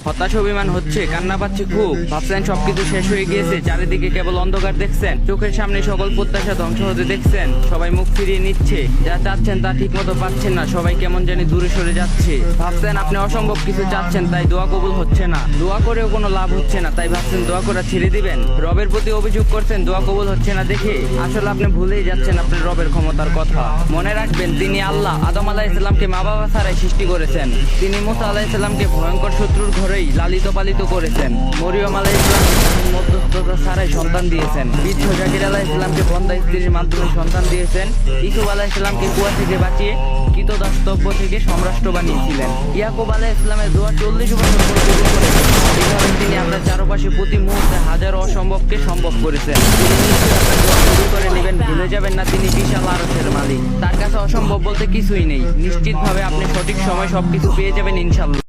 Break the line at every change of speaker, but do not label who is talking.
হতাশ অভিমান হচ্ছে, কান্না পাচ্ছে খুব। ভাবছেন সবকিছু শেষ হয়ে গিয়েছে, চারিদিকে কেবল অন্ধকার দেখছেন, চোখের সামনে সকল প্রত্যাশা ধ্বংস হতে দেখছেন। সবাই মুখ ফিরিয়ে নিচ্ছে, যা চাচ্ছেন তা ঠিক মতো পাচ্ছেন না, সবাই কেমন জানি দূরে সরে যাচ্ছে। ভাবছেন আপনি অসম্ভব কিছু চাচ্ছেন, তাই দোয়া কবুল হচ্ছে না। দোয়া করেও কোনো লাভ হচ্ছে না, তাই ভাবছেন দোয়া করা ছেড়ে দিবেন। রবের প্রতি অভিযোগ করছেন দোয়া কবুল হচ্ছে না দেখে। আসলে আপনি ভুলেই যাচ্ছেন আপনার রবের ক্ষমতার কথা। মনে রাখবেন, তিনি আল্লাহ। আদম আলাইহিস সালামকে মা বাবা ছাড়াই সৃষ্টি করেছেন। তিনি মুসা আলাইহিস সালামকে ভয়ঙ্কর শত্রুর ঘরেই লালিত পালিত করেছেন। মরিয়ম আলাইহিস সালাম মধ্যস্থতা ছাড়াই সন্তান দিয়েছেন। বৃদ্ধ জাকির আলাইহিস সালামকে বন্দা স্ত্রীর মাধ্যমে সন্তান দিয়েছেন। ইসুফ আলাইহিস সালামকে কুয়া থেকে বাঁচিয়ে কৃতদাসত্ব থেকে সম্রাষ্ট্র বানিয়েছিলেন। ইয়াকুব আলাইহিস সালামের দোয়া 40 বছর পর কবুল করেছেন। এইভাবে তিনি আপনার চারপাশে প্রতি মুহূর্তে হাজারো অসম্ভবকে সম্ভব করেছেন। তিনি নিশ্চয়ই আপনার দোয়া কবুল করে নেবেন, ভুলে যাবেন না তিনি বিশাল আরশের মালিক। তার কাছে অসম্ভব বলতে কিছুই নেই। নিশ্চিতভাবে আপনি সঠিক সময় সবকিছু পেয়ে যাবেন ইনশাআল্লাহ।